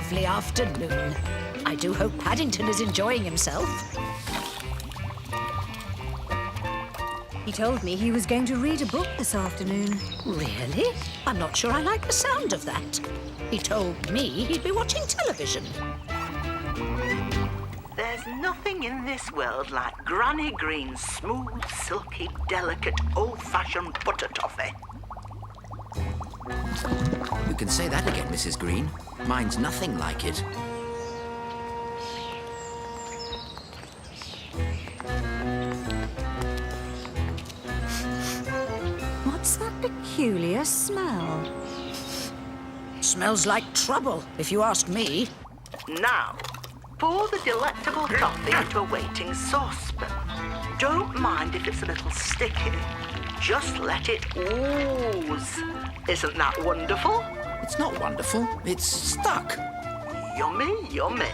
lovely afternoon. I do hope Paddington is enjoying himself. He told me he was going to read a book this afternoon. Really? I'm not sure I like the sound of that. He told me he'd be watching television. There's nothing in this world like Granny Green's smooth, silky, delicate, old-fashioned butter toffee. You can say that again, Mrs. Green. Mine's nothing like it. What's that peculiar smell? Smells like trouble, if you ask me. Now, pour the delectable toffee into a waiting saucepan. Don't mind if it's a little sticky. Just let it ooze. Isn't that wonderful? It's not wonderful. It's stuck. Yummy, yummy.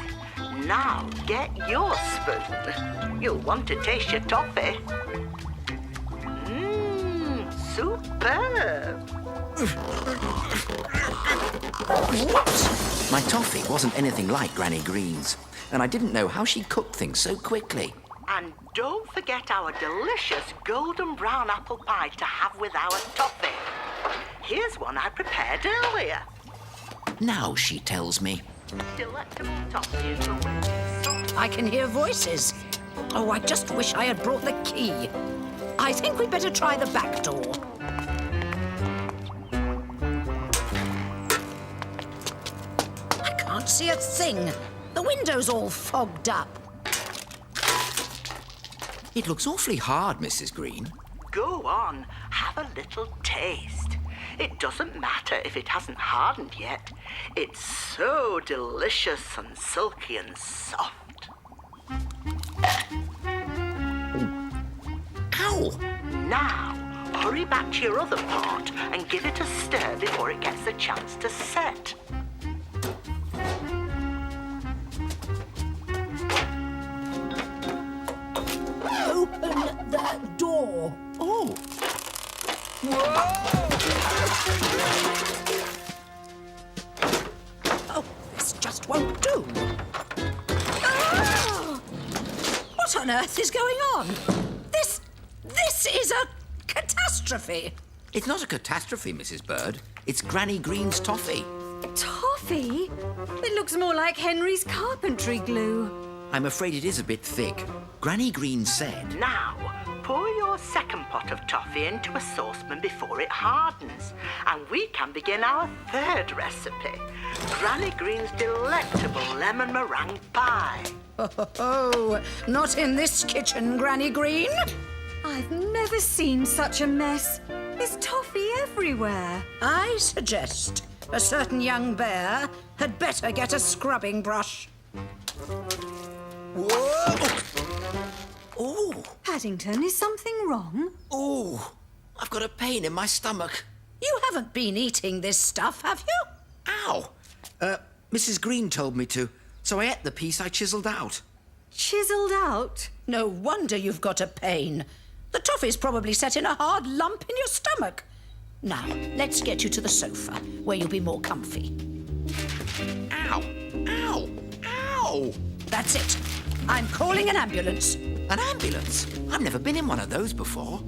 Now get your spoon. You'll want to taste your toffee. Superb. My toffee wasn't anything like Granny Green's, and I didn't know how she cooked things so quickly. And don't forget our delicious golden brown apple pie to have with our toffee. Here's one I prepared earlier. Now she tells me. Delectable toffee is the way. I can hear voices. Oh, I just wish I had brought the key. I think we'd better try the back door. I can't see a thing. The window's all fogged up. It looks awfully hard, Mrs. Green. Go on, have a little taste. It doesn't matter if it hasn't hardened yet. It's so delicious and silky and soft. Ow! Now, hurry back to your other part and give it a stir before it gets a chance to set. Open that door. Oh! Oh, this just won't do. Ah! What on earth is going on? This is a catastrophe. It's not a catastrophe, Mrs. Bird. It's Granny Green's toffee. Toffee? It looks more like Henry's carpentry glue. I'm afraid it is a bit thick. Granny Green said... Now, pour your second pot of toffee into a saucepan before it hardens, and we can begin our third recipe, Granny Green's delectable lemon meringue pie. Oh, not in this kitchen, Granny Green. I've never seen such a mess. There's toffee everywhere. I suggest a certain young bear had better get a scrubbing brush. Whoa! Oh! Paddington, is something wrong? Oh! I've got a pain in my stomach. You haven't been eating this stuff, have you? Ow! Mrs. Green told me to, so I ate the piece I chiselled out. Chiselled out? No wonder you've got a pain. The toffee's probably set in a hard lump in your stomach. Now, let's get you to the sofa, where you'll be more comfy. Ow! Ow! Ow! That's it. I'm calling an ambulance. An ambulance? I've never been in one of those before.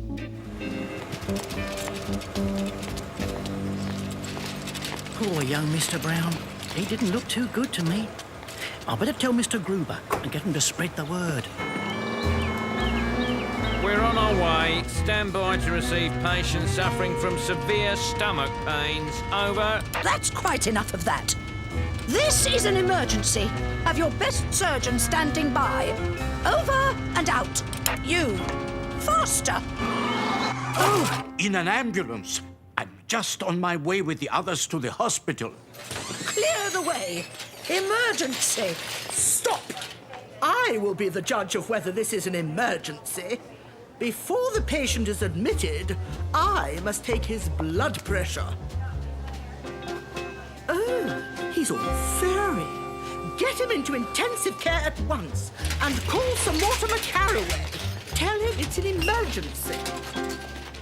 Poor young Mr. Brown. He didn't look too good to me. I better tell Mr. Gruber and get him to spread the word. We're on our way. Stand by to receive patients suffering from severe stomach pains. Over. That's quite enough of that. This is an emergency. Have your best surgeon standing by. Over and out. You. Faster. Oh, in an ambulance. I'm just on my way with the others to the hospital. Clear the way. Emergency. Stop! I will be the judge of whether this is an emergency. Before the patient is admitted, I must take his blood pressure. Oh, he's all furry. Get him into intensive care at once and call Sir Mortimer Carraway. Tell him it's an emergency.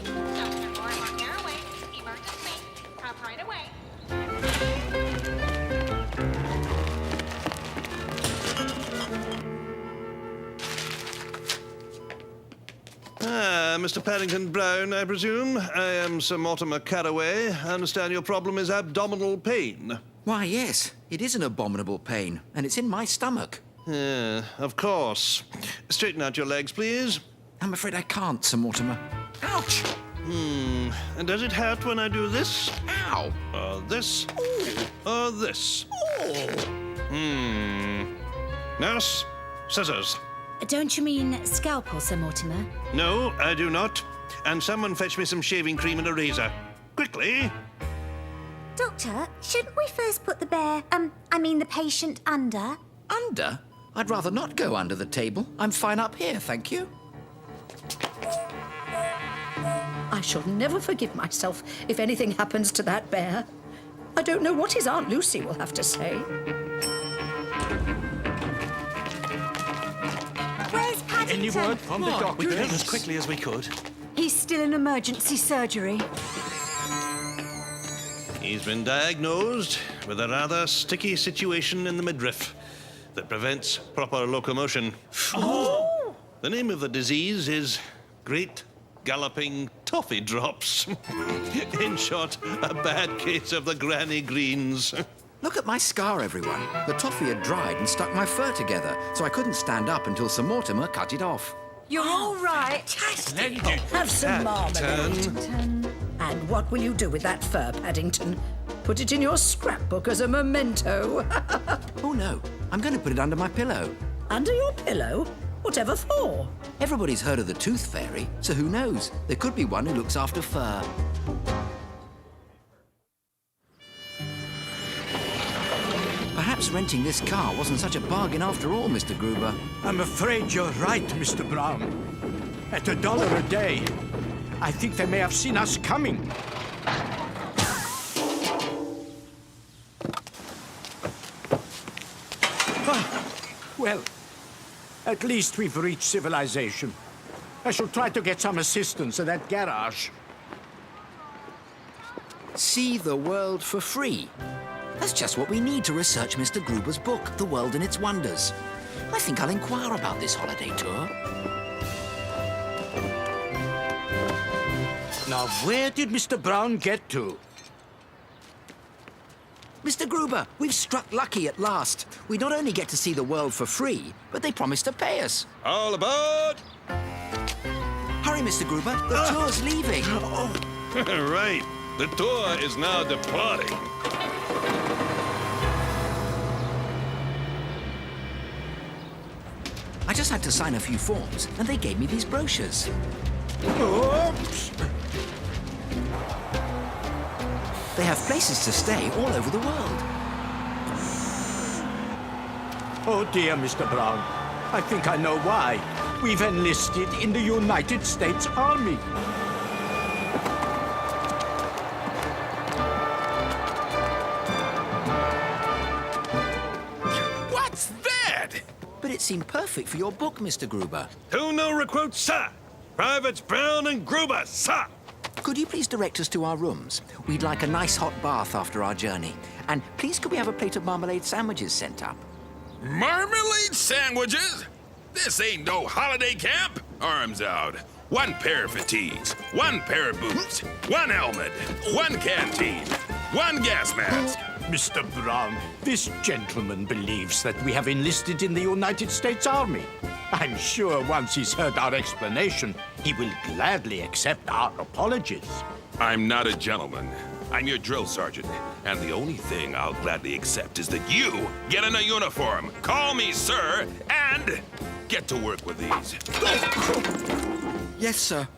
Dr. Mortimer Carraway, emergency. Come right away. Mr. Paddington Brown, I presume. I am Sir Mortimer Caraway. I understand your problem is abdominal pain. Why, yes, it is an abominable pain, and it's in my stomach. Of course. Straighten out your legs, please. I'm afraid I can't, Sir Mortimer. Ouch! And does it hurt when I do this? Ow! Or this? Or this? Nurse, scissors. Don't you mean scalpel, Sir Mortimer? No, I do not. And someone fetch me some shaving cream and a razor. Quickly. Doctor, shouldn't we first put the the patient under? Under? I'd rather not go under the table. I'm fine up here, thank you. I shall never forgive myself if anything happens to that bear. I don't know what his Aunt Lucy will have to say. Where's Paddington? Any word from the doctor? We came as quickly as we could. He's still in emergency surgery. He's been diagnosed with a rather sticky situation in the midriff that prevents proper locomotion. Oh! The name of the disease is Great Galloping Toffee Drops. In short, a bad case of the granny greens. Look at my scar, everyone. The toffee had dried and stuck my fur together, so I couldn't stand up until Sir Mortimer cut it off. You're all right. Have some marmalade. And what will you do with that fur, Paddington? Put it in your scrapbook as a memento. Oh, no. I'm going to put it under my pillow. Under your pillow? Whatever for? Everybody's heard of the tooth fairy, so who knows? There could be one who looks after fur. Perhaps renting this car wasn't such a bargain after all, Mr. Gruber. I'm afraid you're right, Mr. Brown. At $1 a day, I think they may have seen us coming. Well, at least we've reached civilization. I shall try to get some assistance at that garage. See the world for free. That's just what we need to research Mr. Gruber's book, The World and Its Wonders. I think I'll inquire about this holiday tour. Now, where did Mr. Brown get to? Mr. Gruber, we've struck lucky at last. We not only get to see the world for free, but they promise to pay us. All aboard! Hurry, Mr. Gruber. The tour's leaving. Right. The tour is now departing. I just had to sign a few forms, and they gave me these brochures. Oops! They have places to stay all over the world. Oh, dear, Mr. Brown. I think I know why. We've enlisted in the United States Army. What's that? But it seemed perfect for your book, Mr. Gruber. Who no recruits, sir? Privates Brown and Gruber, sir. Could you please direct us to our rooms? We'd like a nice hot bath after our journey. And please could we have a plate of marmalade sandwiches sent up? Marmalade sandwiches? This ain't no holiday camp. Arms out. One pair of fatigues, one pair of boots, one helmet, one canteen, one gas mask. Mr. Brown, this gentleman believes that we have enlisted in the United States Army. I'm sure once he's heard our explanation, he will gladly accept our apologies. I'm not a gentleman. I'm your drill sergeant, and the only thing I'll gladly accept is that you get in a uniform, call me sir, and get to work with these. Yes, sir.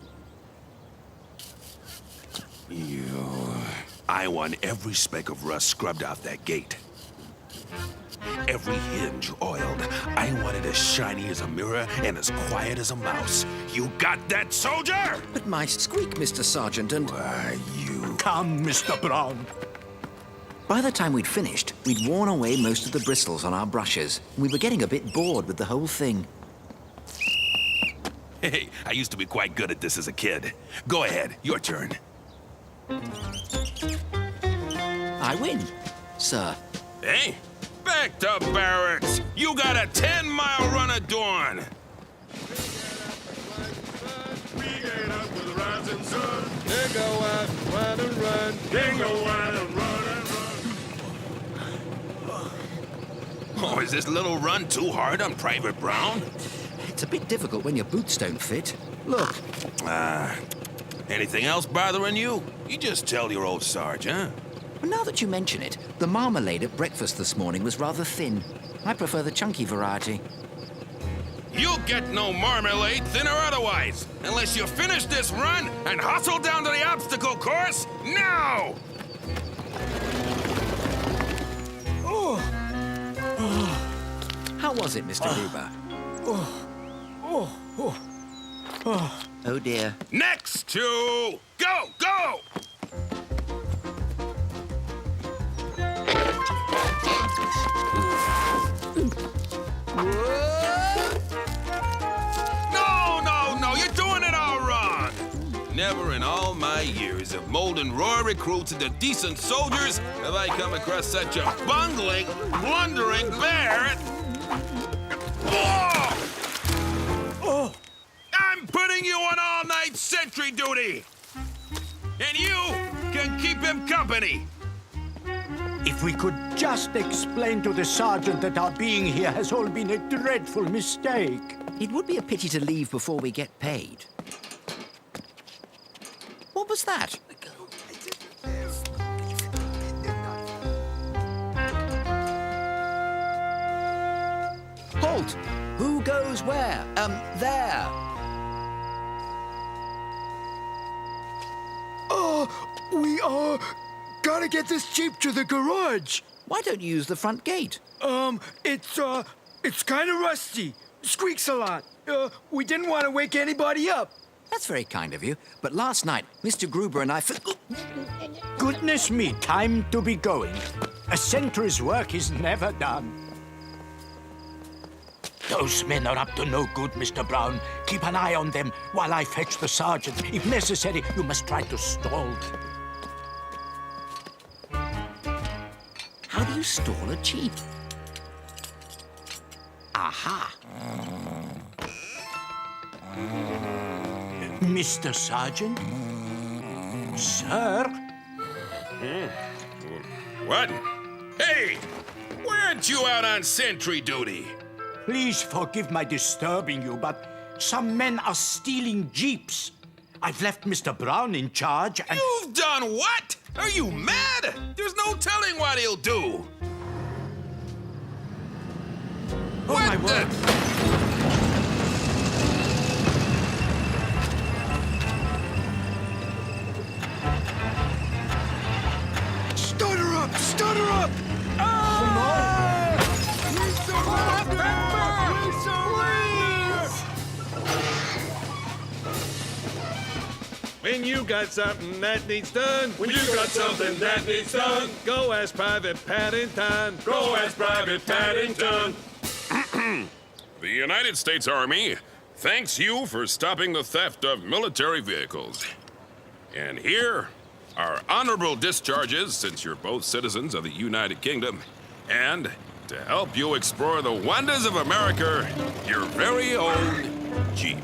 I want every speck of rust scrubbed off that gate. Every hinge oiled. I want it as shiny as a mirror and as quiet as a mouse. You got that, soldier? But my squeak, Mr. Sergeant, and... Why, you... Come, Mr. Brown. By the time we'd finished, we'd worn away most of the bristles on our brushes. We were getting a bit bored with the whole thing. Hey, I used to be quite good at this as a kid. Go ahead, your turn. I win, sir. Hey, back to barracks. You got a 10-mile run of dawn. We get running, son. Then go out, run and run. Then go out and run and run. Oh, is this little run too hard on Private Brown? It's a bit difficult when your boots don't fit. Look. Anything else bothering you? You just tell your old Sarge, huh? Well, now that you mention it, the marmalade at breakfast this morning was rather thin. I prefer the chunky variety. You'll get no marmalade, thin or otherwise, unless you finish this run and hustle down to the obstacle course now! How was it, Mr. Gruber? Oh dear. Next to... Go! Go! No, you're doing it all wrong! Never in all my years of molding raw recruits into decent soldiers have I come across such a bungling, blundering bear. Oh! I'm putting you on all-night sentry duty! And you can keep him company! If we could just explain to the sergeant that our being here has all been a dreadful mistake. It would be a pity to leave before we get paid. What was that? Halt! Who goes where? There. We gotta get this Jeep to the garage. Why don't you use the front gate? It's kind of rusty. Squeaks a lot. We didn't want to wake anybody up. That's very kind of you. But last night, Mr. Gruber and I... Goodness me, time to be going. A sentry's work is never done. Those men are up to no good, Mr. Brown. Keep an eye on them while I fetch the sergeant. If necessary, you must try to stall them. How do you stall a Jeep? Aha! Mr. Sergeant? Sir? What? Hey! Weren't you out on sentry duty? Please forgive my disturbing you, but some men are stealing Jeeps. I've left Mr. Brown in charge and... You've done what? Are you mad? There's no telling what he'll do. Oh, my word. Stutter up! Stutter up! When you got something that needs done, When you got something that needs done, go ask Private Paddington. go ask Private Paddington. The United States Army thanks you for stopping the theft of military vehicles. And here are honorable discharges, since you're both citizens of the United Kingdom. And to help you explore the wonders of America, your very own Jeep.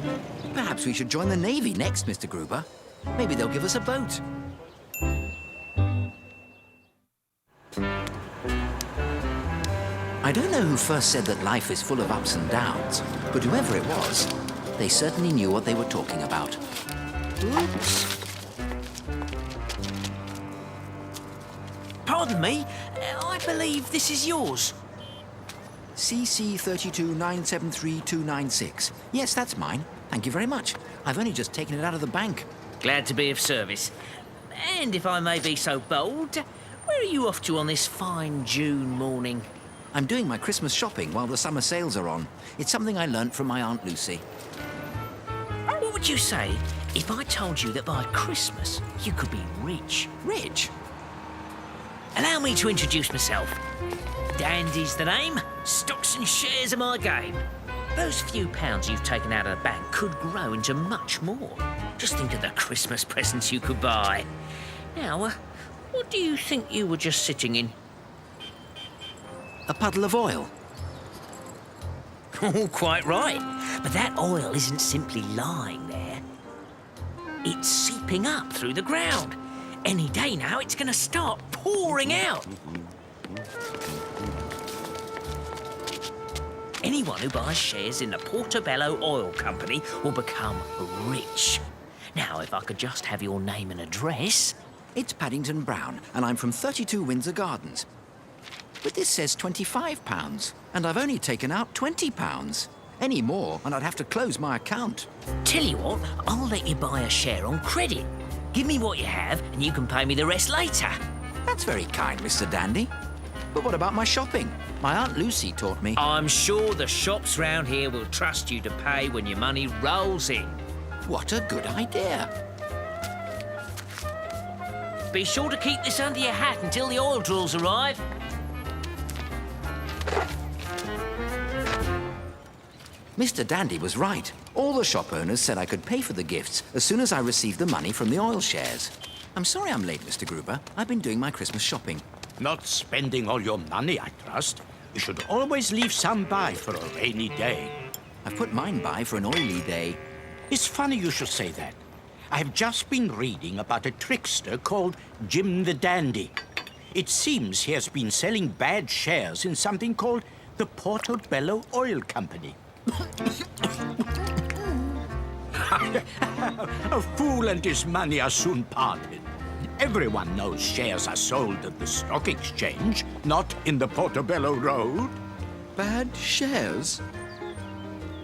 Perhaps we should join the Navy next, Mr. Gruber. Maybe they'll give us a boat. I don't know who first said that life is full of ups and downs, but whoever it was, they certainly knew what they were talking about. Oops. Pardon me, I believe this is yours. CC 32973-296. Yes, that's mine. Thank you very much. I've only just taken it out of the bank. Glad to be of service. And if I may be so bold, where are you off to on this fine June morning? I'm doing my Christmas shopping while the summer sales are on. It's something I learnt from my Aunt Lucy. What would you say if I told you that by Christmas you could be rich? Rich? Allow me to introduce myself. Dandy's the name. Stocks and shares are my game. Those few pounds you've taken out of the bank could grow into much more. Just think of the Christmas presents you could buy. Now, what do you think you were just sitting in? A puddle of oil. Oh, quite right. But that oil isn't simply lying there. It's seeping up through the ground. Any day now, it's going to start pouring out. Anyone who buys shares in the Portobello Oil Company will become rich. Now, if I could just have your name and address... It's Paddington Brown, and I'm from 32 Windsor Gardens. But this says £25, and I've only taken out £20. Any more, and I'd have to close my account. Tell you what, I'll let you buy a share on credit. Give me what you have, and you can pay me the rest later. That's very kind, Mr. Dandy. But what about my shopping? My Aunt Lucy taught me... I'm sure the shops round here will trust you to pay when your money rolls in. What a good idea. Be sure to keep this under your hat until the oil drills arrive. Mr. Dandy was right. All the shop owners said I could pay for the gifts as soon as I received the money from the oil shares. I'm sorry I'm late, Mr. Gruber. I've been doing my Christmas shopping. Not spending all your money, I trust. You should always leave some by for a rainy day. I've put mine by for an oily day. It's funny you should say that. I've just been reading about a trickster called Jim the Dandy. It seems he has been selling bad shares in something called the Portobello Oil Company. A fool and his money are soon parted. Everyone knows shares are sold at the stock exchange, not in the Portobello Road. Bad shares?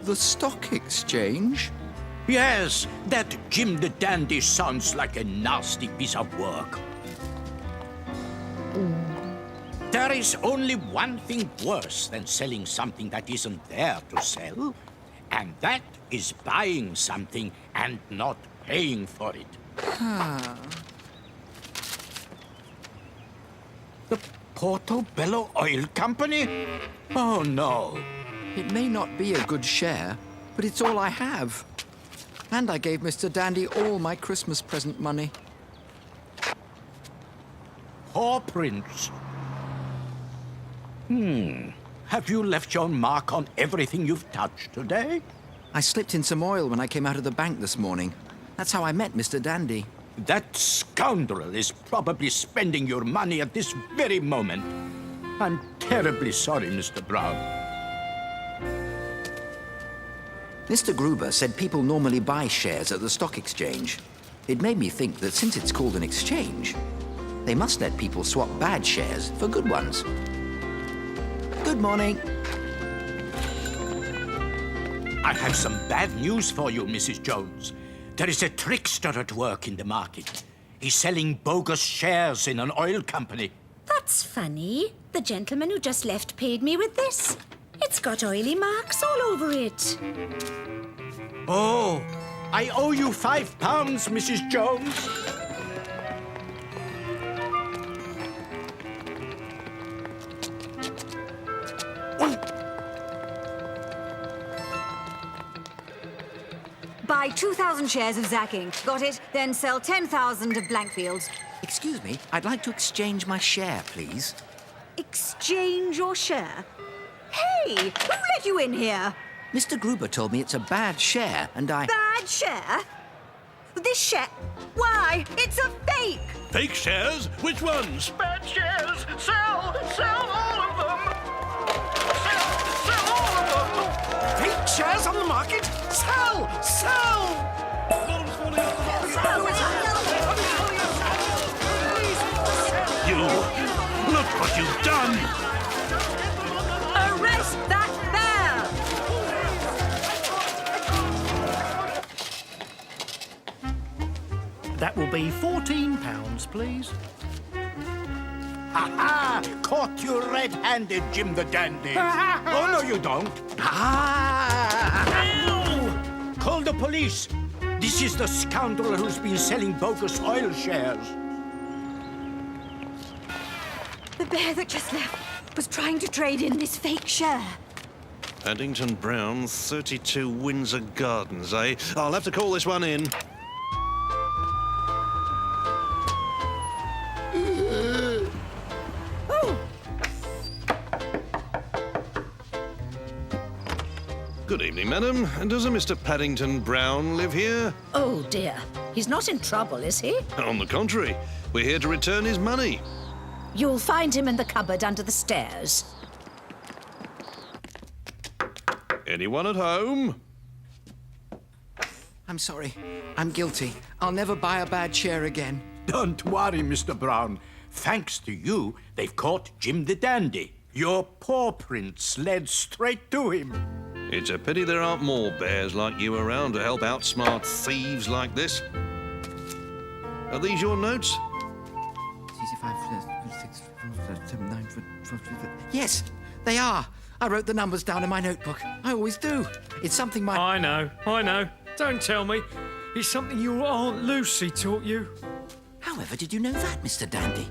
The stock exchange? Yes, that Jim the Dandy sounds like a nasty piece of work. There is only one thing worse than selling something that isn't there to sell, and that is buying something and not paying for it. The Portobello Oil Company? Oh, no. It may not be a good share, but it's all I have. And I gave Mr. Dandy all my Christmas present money. Paw prints. Have you left your mark on everything you've touched today? I slipped in some oil when I came out of the bank this morning. That's how I met Mr. Dandy. That scoundrel is probably spending your money at this very moment. I'm terribly sorry, Mr. Brown. Mr. Gruber said people normally buy shares at the stock exchange. It made me think that since it's called an exchange, they must let people swap bad shares for good ones. Good morning. I have some bad news for you, Mrs. Jones. There is a trickster at work in the market. He's selling bogus shares in an oil company. That's funny. The gentleman who just left paid me with this. It's got oily marks all over it. Oh, I owe you £5, Mrs. Jones. Buy 2,000 shares of Zacking. Got it? Then sell 10,000 of Blankfields. Excuse me, I'd like to exchange my share, please. Exchange your share? Hey, who let you in here? Mr. Gruber told me it's a bad share, and I... Bad share? This share? Why, it's a fake! Fake shares? Which ones? Bad shares! Sell all of them! Sell all of them! Fake shares on the market? Sell! Sell! You! Look what you've done! Arrest that bear! That will be £14, please. Ha-ha! Caught you red-handed, Jim the Dandy. Oh, no, you don't. Ow! Call the police. This is the scoundrel who's been selling bogus oil shares. The bear that just left was trying to trade in this fake share. Paddington Brown, 32 Windsor Gardens, eh? I'll have to call this one in. Good evening, madam. Does a Mr. Paddington Brown live here? Oh, dear. He's not in trouble, is he? On the contrary, we're here to return his money. You'll find him in the cupboard under the stairs. Anyone at home? I'm sorry. I'm guilty. I'll never buy a bad share again. Don't worry, Mr. Brown. Thanks to you, they've caught Jim the Dandy. Your paw prints led straight to him. It's a pity there aren't more bears like you around to help outsmart thieves like this. Are these your notes? Yes, they are. I wrote the numbers down in my notebook. I always do. It's something my... I know. Don't tell me. It's something your Aunt Lucy taught you. However did you know that, Mr. Dandy?